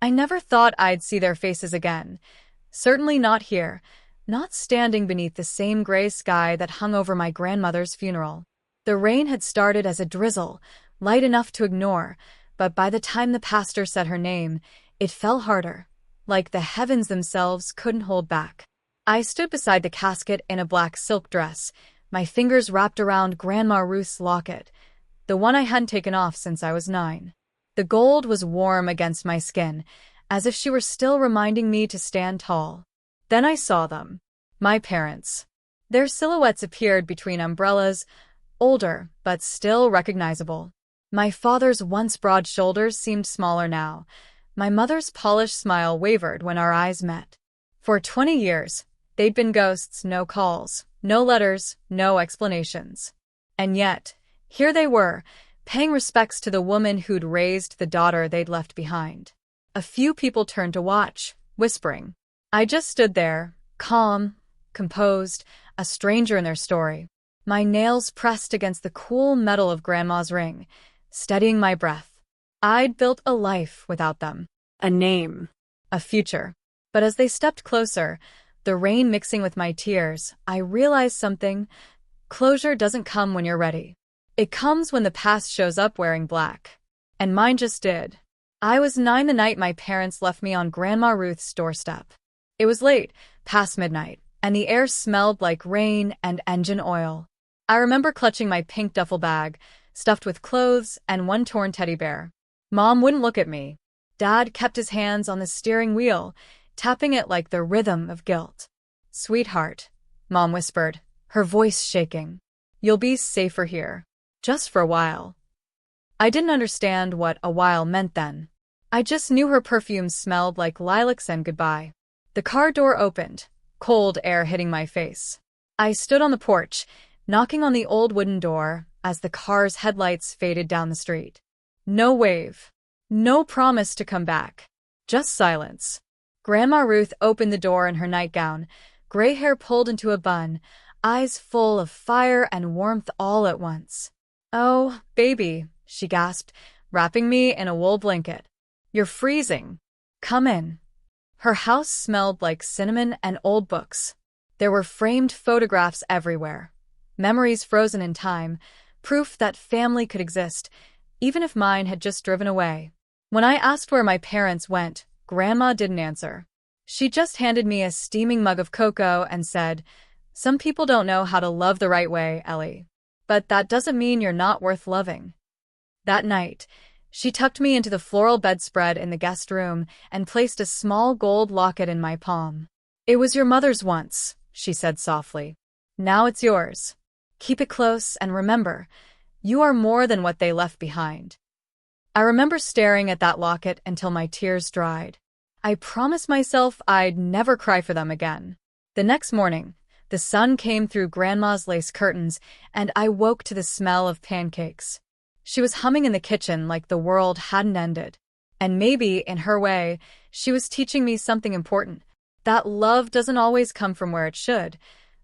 I never thought I'd see their faces again. Certainly not here, not standing beneath the same gray sky that hung over my grandmother's funeral. The rain had started as a drizzle, light enough to ignore, but by the time the pastor said her name, it fell harder, like the heavens themselves couldn't hold back. I stood beside the casket in a black silk dress, my fingers wrapped around Grandma Ruth's locket, the one I hadn't taken off since I was 9. The gold was warm against my skin, as if she were still reminding me to stand tall. Then I saw them. My parents. Their silhouettes appeared between umbrellas, older, but still recognizable. My father's once broad shoulders seemed smaller now. My mother's polished smile wavered when our eyes met. For 20 years, they'd been ghosts, no calls, no letters, no explanations. And yet, here they were, paying respects to the woman who'd raised the daughter they'd left behind. A few people turned to watch, whispering. I just stood there, calm, composed, a stranger in their story. My nails pressed against the cool metal of Grandma's ring, steadying my breath. I'd built a life without them. A name. A future. But as they stepped closer, the rain mixing with my tears, I realized something. Closure doesn't come when you're ready. It comes when the past shows up wearing black. And mine just did. I was 9 the night my parents left me on Grandma Ruth's doorstep. It was late, past midnight, and the air smelled like rain and engine oil. I remember clutching my pink duffel bag, stuffed with clothes and one torn teddy bear. Mom wouldn't look at me. Dad kept his hands on the steering wheel, tapping it like the rhythm of guilt. Sweetheart, Mom whispered, her voice shaking. You'll be safer here. Just for a while. I didn't understand what a while meant then. I just knew her perfume smelled like lilacs and goodbye. The car door opened, cold air hitting my face. I stood on the porch, knocking on the old wooden door as the car's headlights faded down the street. No wave. No promise to come back. Just silence. Grandma Ruth opened the door in her nightgown, gray hair pulled into a bun, eyes full of fire and warmth all at once. Oh, baby, she gasped, wrapping me in a wool blanket. You're freezing. Come in. Her house smelled like cinnamon and old books. There were framed photographs everywhere. Memories frozen in time, proof that family could exist, even if mine had just driven away. When I asked where my parents went, Grandma didn't answer. She just handed me a steaming mug of cocoa and said, "Some people don't know how to love the right way, Ellie. But that doesn't mean you're not worth loving." That night, she tucked me into the floral bedspread in the guest room and placed a small gold locket in my palm. "It was your mother's once," she said softly. "Now it's yours. Keep it close and remember, you are more than what they left behind." I remember staring at that locket until my tears dried. I promised myself I'd never cry for them again. The next morning, the sun came through Grandma's lace curtains, and I woke to the smell of pancakes. She was humming in the kitchen like the world hadn't ended. And maybe, in her way, she was teaching me something important. That love doesn't always come from where it should,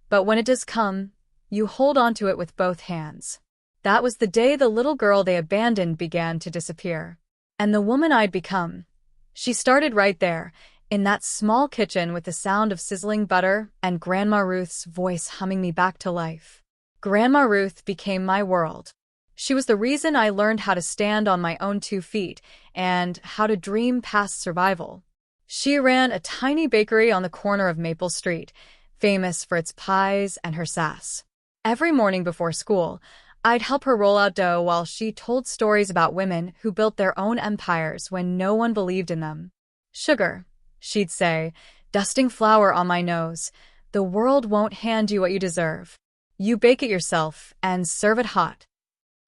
but when it does come, you hold on to it with both hands. That was the day the little girl they abandoned began to disappear. And the woman I'd become. She started right there, in that small kitchen with the sound of sizzling butter and Grandma Ruth's voice humming me back to life. Grandma Ruth became my world. She was the reason I learned how to stand on my own 2 feet and how to dream past survival. She ran a tiny bakery on the corner of Maple Street, famous for its pies and her sass. Every morning before school, I'd help her roll out dough while she told stories about women who built their own empires when no one believed in them. "Sugar," she'd say, dusting flour on my nose, "the world won't hand you what you deserve. You bake it yourself and serve it hot."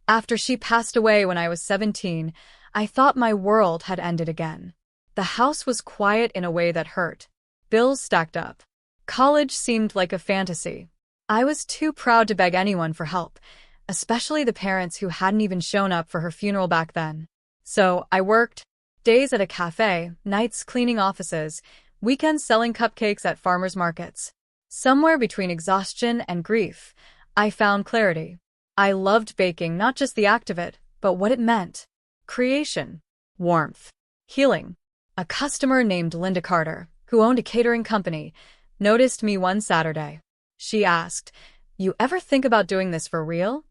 After she passed away when I was 17, I thought my world had ended again. The house was quiet in a way that hurt. Bills stacked up. College seemed like a fantasy. I was too proud to beg anyone for help, especially the parents who hadn't even shown up for her funeral back then. So I worked, days at a cafe, nights cleaning offices, weekends selling cupcakes at farmers markets. Somewhere between exhaustion and grief, I found clarity. I loved baking, not just the act of it, but what it meant. Creation, warmth, healing. A customer named Linda Carter, who owned a catering company, noticed me one Saturday. She asked, "You ever think about doing this for real?"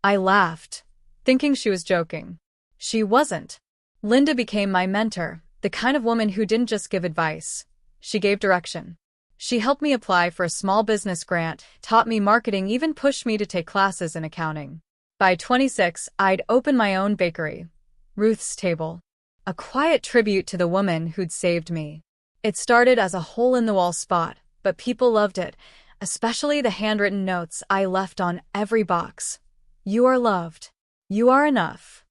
I laughed, thinking she was joking. She wasn't. Linda became my mentor, the kind of woman who didn't just give advice. She gave direction. She helped me apply for a small business grant, taught me marketing, even pushed me to take classes in accounting. By 26, I'd opened my own bakery, Ruth's Table, a quiet tribute to the woman who'd saved me. It started as a hole-in-the-wall spot, but people loved it, especially the handwritten notes I left on every box. "You are loved. You are enough."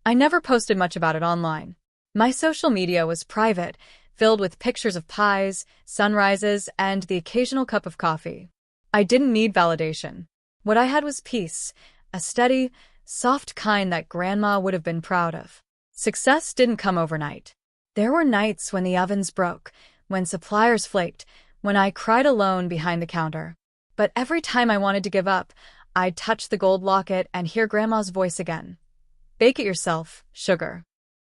I never posted much about it online. My social media was private, filled with pictures of pies, sunrises, and the occasional cup of coffee. I didn't need validation. What I had was peace, a steady, soft kind that Grandma would have been proud of. Success didn't come overnight. There were nights when the ovens broke, when suppliers flaked, when I cried alone behind the counter. But every time I wanted to give up, I'd touch the gold locket and hear Grandma's voice again. "Bake it yourself, sugar."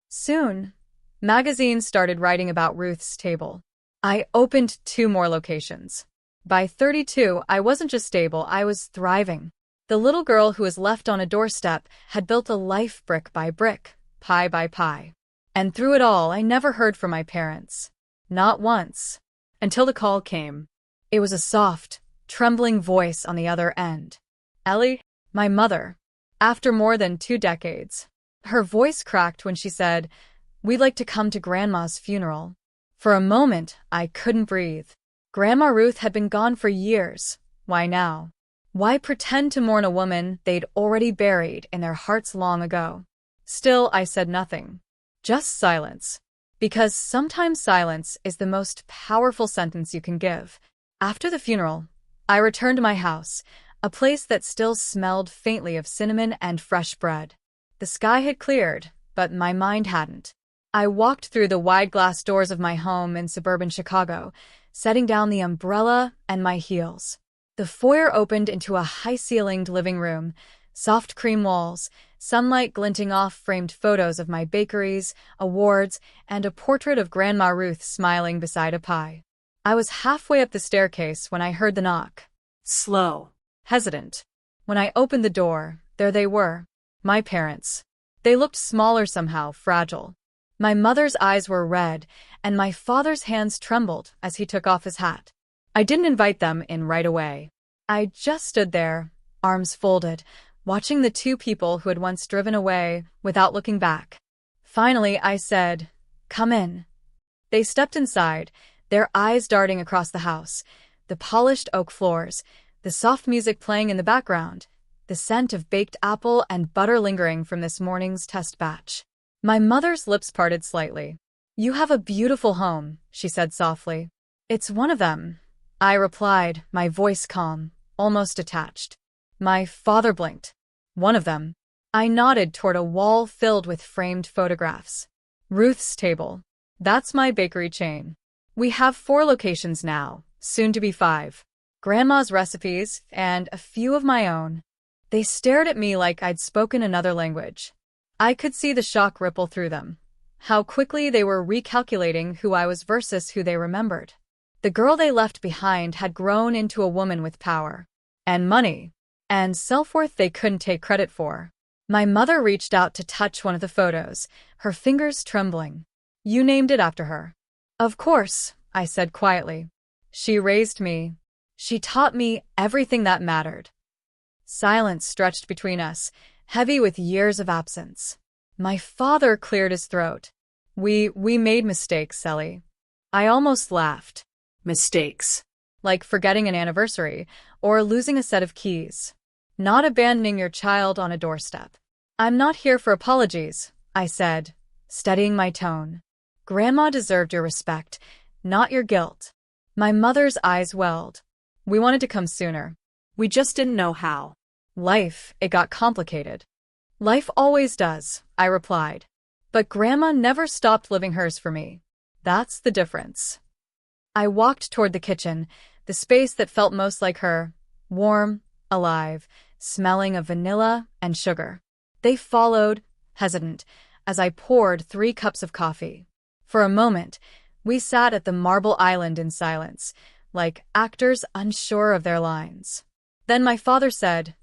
Soon, magazines started writing about Ruth's Table. I opened 2 more locations. By 32, I wasn't just stable, I was thriving. The little girl who was left on a doorstep had built a life brick by brick, pie by pie. And through it all, I never heard from my parents. Not once. Until the call came. It was a soft, trembling voice on the other end. "Ellie?" My mother. After more than 2 decades. Her voice cracked when she said, "We'd like to come to Grandma's funeral." For a moment, I couldn't breathe. Grandma Ruth had been gone for years. Why now? Why pretend to mourn a woman they'd already buried in their hearts long ago? Still, I said nothing. Just silence. Because sometimes silence is the most powerful sentence you can give. After the funeral, I returned to my house, a place that still smelled faintly of cinnamon and fresh bread. The sky had cleared, but my mind hadn't. I walked through the wide glass doors of my home in suburban Chicago, setting down the umbrella and my heels. The foyer opened into a high-ceilinged living room, soft cream walls, sunlight glinting off framed photos of my bakeries, awards, and a portrait of Grandma Ruth smiling beside a pie. I was halfway up the staircase when I heard the knock. Slow. Hesitant. When I opened the door, there they were. My parents. They looked smaller somehow, fragile. My mother's eyes were red, and my father's hands trembled as he took off his hat. I didn't invite them in right away. I just stood there, arms folded, watching the 2 people who had once driven away without looking back. Finally, I said, "Come in." They stepped inside, their eyes darting across the house, the polished oak floors, the soft music playing in the background, the scent of baked apple and butter lingering from this morning's test batch. My mother's lips parted slightly. "You have a beautiful home," she said softly. "It's one of them," I replied, my voice calm, almost detached. My father blinked. "One of them." I nodded toward a wall filled with framed photographs. "Ruth's Table. That's my bakery chain. We have 4 locations now, soon to be 5. Grandma's recipes, and a few of my own." They stared at me like I'd spoken another language. I could see the shock ripple through them. How quickly they were recalculating who I was versus who they remembered. The girl they left behind had grown into a woman with power. And money. And self-worth they couldn't take credit for. My mother reached out to touch one of the photos, her fingers trembling. "You named it after her." "Of course," I said quietly. "She raised me. She taught me everything that mattered." Silence stretched between us, heavy with years of absence. My father cleared his throat. We made mistakes, Ellie." I almost laughed. "Mistakes? Like forgetting an anniversary, or losing a set of keys. Not abandoning your child on a doorstep." "I'm not here for apologies," I said, steadying my tone. "Grandma deserved your respect, not your guilt." My mother's eyes welled. "We wanted to come sooner. We just didn't know how. Life, it got complicated." "Life always does," I replied. "But Grandma never stopped living hers for me. That's the difference." I walked toward the kitchen, the space that felt most like her, warm, alive, smelling of vanilla and sugar. They followed, hesitant, as I poured 3 cups of coffee. For a moment, we sat at the marble island in silence, like actors unsure of their lines. Then my father said,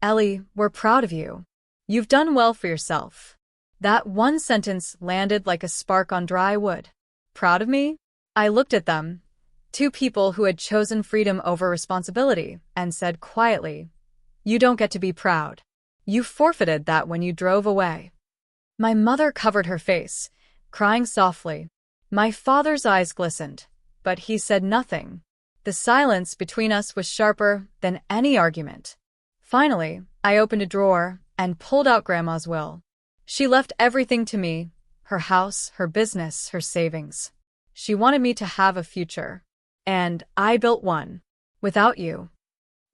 "Ellie, we're proud of you. You've done well for yourself." That one sentence landed like a spark on dry wood. Proud of me? I looked at them, two people who had chosen freedom over responsibility, and said quietly, "You don't get to be proud. You forfeited that when you drove away." My mother covered her face, crying softly. My father's eyes glistened, but he said nothing. The silence between us was sharper than any argument. Finally, I opened a drawer and pulled out Grandma's will. She left everything to me, her house, her business, her savings. She wanted me to have a future. And I built one. Without you.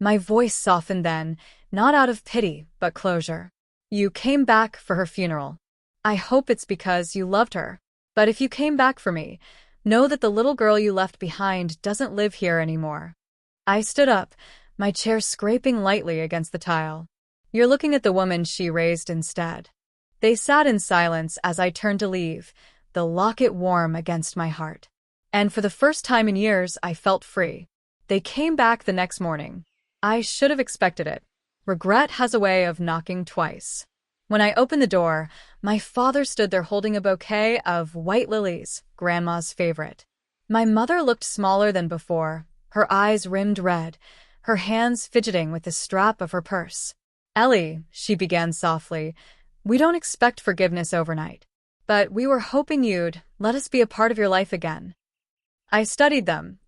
My voice softened then, not out of pity, but closure. You came back for her funeral. I hope it's because you loved her. But if you came back for me, know that the little girl you left behind doesn't live here anymore. I stood up, my chair scraping lightly against the tile. You're looking at the woman she raised instead. They sat in silence as I turned to leave, the locket warm against my heart. And for the first time in years, I felt free. They came back the next morning. I should have expected it. Regret has a way of knocking twice. When I opened the door, my father stood there holding a bouquet of white lilies, Grandma's favorite. My mother looked smaller than before, her eyes rimmed red, her hands fidgeting with the strap of her purse. "Ellie," she began softly, "we don't expect forgiveness overnight. But we were hoping you'd let us be a part of your life again." I studied them.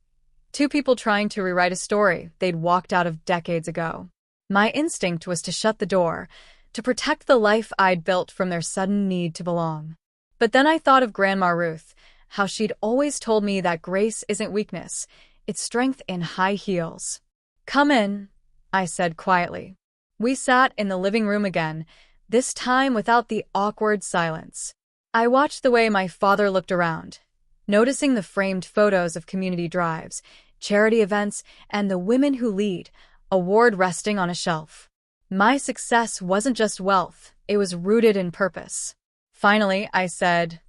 Two people trying to rewrite a story they'd walked out of decades ago. My instinct was to shut the door, to protect the life I'd built from their sudden need to belong. But then I thought of Grandma Ruth, how she'd always told me that grace isn't weakness, it's strength in high heels. "Come in," I said quietly. We sat in the living room again, this time without the awkward silence. I watched the way my father looked around, noticing the framed photos of community drives, charity events, and the women who lead, award resting on a shelf. My success wasn't just wealth, it was rooted in purpose. Finally, I said,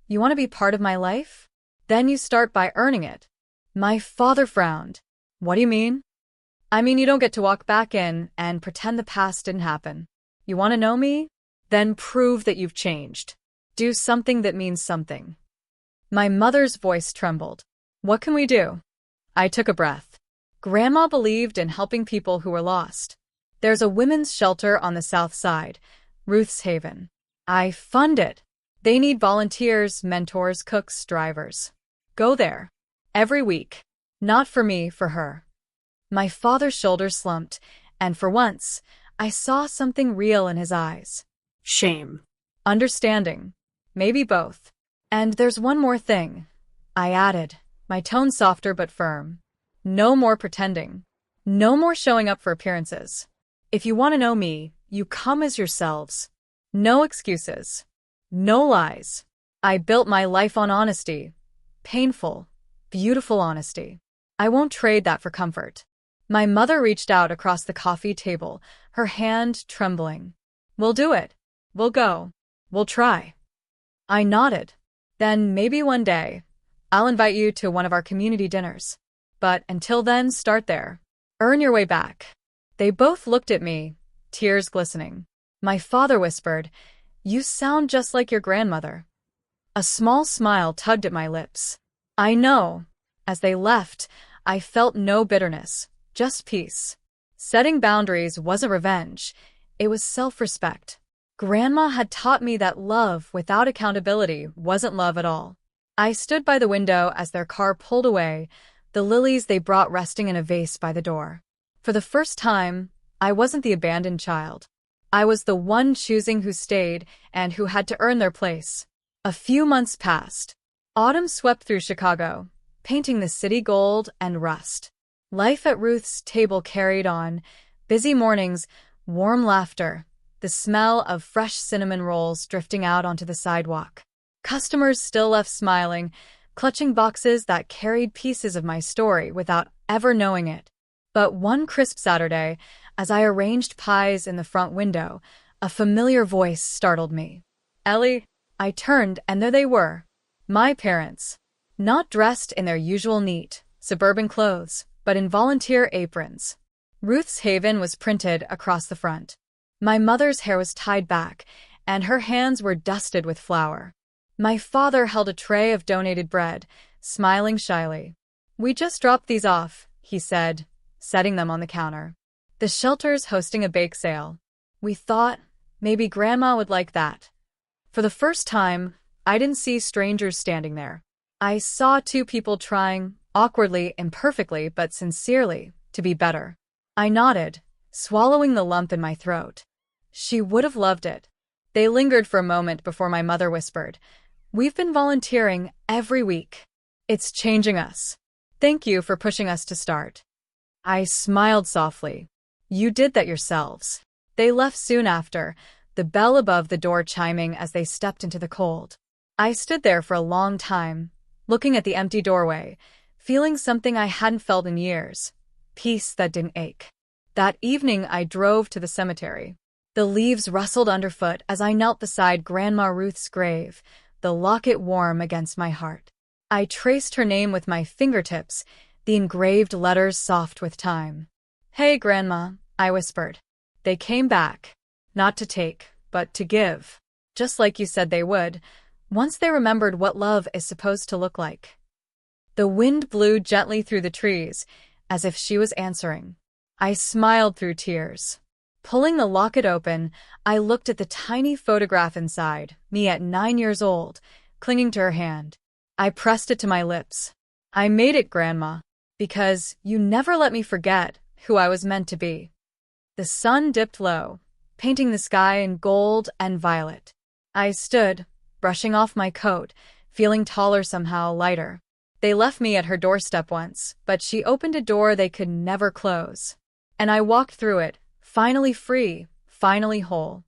"You want to be part of my life? Then you start by earning it." My father frowned. "What do you mean?" "I mean you don't get to walk back in and pretend the past didn't happen. You want to know me? Then prove that you've changed. Do something that means something." My mother's voice trembled. "What can we do?" I took a breath. Grandma believed in helping people who were lost. There's a women's shelter on the south side, Ruth's Haven. I fund it. They need volunteers, mentors, cooks, drivers. Go there. Every week. Not for me, for her. My father's shoulders slumped, and for once, I saw something real in his eyes. Shame. Understanding. Maybe both. "And there's one more thing," I added, my tone softer but firm. "No more pretending. No more showing up for appearances. If you want to know me, you come as yourselves. No excuses. No lies. I built my life on honesty. Painful, beautiful honesty. I won't trade that for comfort." My mother reached out across the coffee table, her hand trembling. "We'll do it. We'll go. We'll try." I nodded. "Then maybe one day, I'll invite you to one of our community dinners. But until then, start there. Earn your way back." They both looked at me, tears glistening. My father whispered, "You sound just like your grandmother." A small smile tugged at my lips. I know. As they left, I felt no bitterness, just peace. Setting boundaries wasn't revenge, it was self-respect. Grandma had taught me that love without accountability wasn't love at all. I stood by the window as their car pulled away, the lilies they brought resting in a vase by the door. For the first time, I wasn't the abandoned child. I was the one choosing who stayed and who had to earn their place. A few months passed. Autumn swept through Chicago, painting the city gold and rust. Life at Ruth's table carried on, busy mornings, warm laughter, the smell of fresh cinnamon rolls drifting out onto the sidewalk. Customers still left smiling, clutching boxes that carried pieces of my story without ever knowing it. But one crisp Saturday, as I arranged pies in the front window, a familiar voice startled me. "Ellie." I turned, and there they were. My parents. Not dressed in their usual neat, suburban clothes, but in volunteer aprons. Ruth's Haven was printed across the front. My mother's hair was tied back, and her hands were dusted with flour. My father held a tray of donated bread, smiling shyly. "We just dropped these off," he said, setting them on the counter. "The shelter's hosting a bake sale. We thought maybe Grandma would like that." For the first time, I didn't see strangers standing there. I saw two people trying, awkwardly, imperfectly, but sincerely, to be better. I nodded, swallowing the lump in my throat. She would have loved it. They lingered for a moment before my mother whispered, "We've been volunteering every week. It's changing us. Thank you for pushing us to start." I smiled softly. "You did that yourselves." They left soon after, the bell above the door chiming as they stepped into the cold. I stood there for a long time, looking at the empty doorway, feeling something I hadn't felt in years, peace that didn't ache. That evening I drove to the cemetery. The leaves rustled underfoot as I knelt beside Grandma Ruth's grave, the locket warm against my heart. I traced her name with my fingertips, the engraved letters soft with time. "Hey, Grandma," I whispered. They came back, not to take, but to give, just like you said they would, once they remembered what love is supposed to look like. The wind blew gently through the trees, as if she was answering. I smiled through tears. Pulling the locket open, I looked at the tiny photograph inside, me at 9 years old, clinging to her hand. I pressed it to my lips. "I made it, Grandma, because you never let me forget who I was meant to be." The sun dipped low, painting the sky in gold and violet. I stood, brushing off my coat, feeling taller somehow, lighter. They left me at her doorstep once, but she opened a door they could never close. And I walked through it, finally free, finally whole.